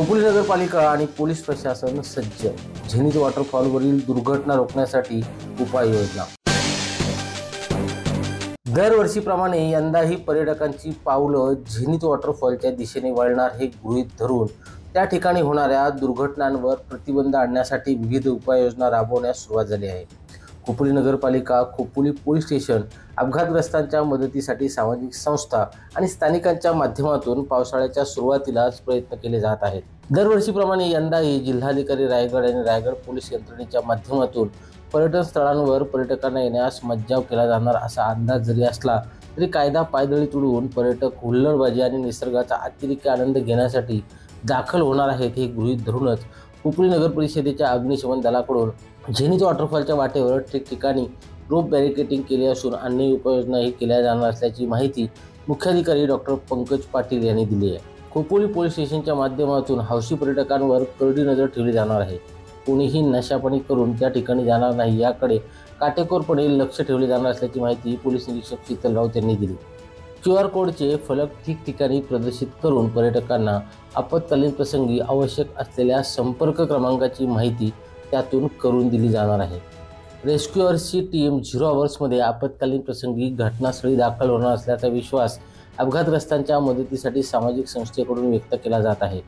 खोपोली नगरपालिका आणि पोलीस प्रशासन सज्ज. झेनिथ वॉटरफॉलवरील दुर्घटना रोखण्यासाठी उपाययोजना. दरवर्षीप्रमाणे यंदाही पर्यटकांची पावलं झेनिथ वॉटरफॉलच्या दिशेने वळणार हे गृहीत धरून त्या ठिकाणी होणाऱ्या दुर्घटनांवर प्रतिबंध आणण्यासाठी विविध उपाययोजना राबवण्यास सुरुवात झाली आहे. खोपोली नगरपालिका, खोपोली पोलीस स्टेशन, अपघातग्रस्तांच्या मदतीसाठी सामाजिक संस्था आणि स्थानिकांच्या माध्यमातून पावसाळ्याच्या सुरुवातीलाच प्रयत्न केले जात आहेत. दरवर्षीप्रमाणे यंदाही जिल्हाधिकारी रायगड आणि रायगड पोलीस यंत्रणेच्या माध्यमातून पर्यटन स्थळांवर पर्यटकांना येण्यास मज्जाव केला जाणार असा अंदाज जरी असला तरी कायदा पायदळी तुडवून पर्यटक हुल्लडबाजी आणि निसर्गाचा अतिरेकी आनंद घेण्यासाठी दाखल होणार आहेत हे गृहीत धरूनच खोपोली नगर परिषदेच्या अग्निशमन दलाकडून झेनिथ वॉटरफॉलच्या वाटेवर ठिकठिकाणी रोप बॅरिकेडिंग केले असून अन्य उपाययोजनाही केल्या जाणार असल्याची माहिती मुख्याधिकारी डॉक्टर पंकज पाटील यांनी दिली आहे. खोपोली पोलीस स्टेशनच्या माध्यमातून हौशी पर्यटकांवर करडी नजर ठेवली जाणार आहे. कोणीही नशापाणी करून त्या ठिकाणी जाणार नाही याकडे काटेकोरपणे लक्ष ठेवले जाणार असल्याची माहिती पोलीस निरीक्षक शीतल राऊत यांनी दिली. QR कोडचे फलक ठिकठिकाणी प्रदर्शित करून पर्यटकांना आपत्कालीन प्रसंगी आवश्यक असलेल्या संपर्क क्रमांकाची माहिती त्यातून करून दिली जाणार आहे. रेस्क्यूअर्सची टीम 0 आवर्समध्ये आपत्कालीन प्रसंगी घटनास्थळी दाखल होणार असल्याचा विश्वास अपघातग्रस्तांच्या मदतीसाठी सामाजिक संस्थेकडून व्यक्त केला जात आहे.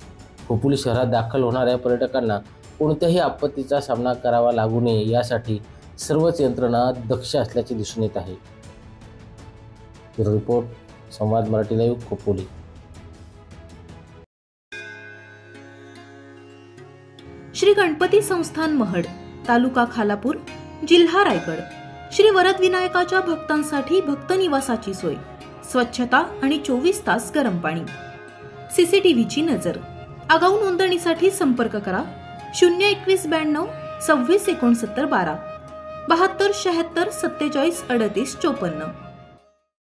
खोपोली शहरात दाखल होणाऱ्या पर्यटकांना कोणत्याही आपत्तीचा सामना करावा लागू नये यासाठी सर्वच यंत्रणा दक्ष असल्याचे दिसून येत आहे. ब्युरो रिपोर्ट, संवाद मराठी लाईव्ह, खोपोली. श्री गणपती संस्थान महड, तालुका खालापूर, जिल्हा रायगड. श्री वरद विनायकाच्या भक्तांसाठी भक्त निवासाची सोय, स्वच्छता आणि 24 तास गरम पाणी. CCTVची नजर. आगाऊ नोंदणीसाठी संपर्क करा 02192 26 69 12 72 76 47 38 54.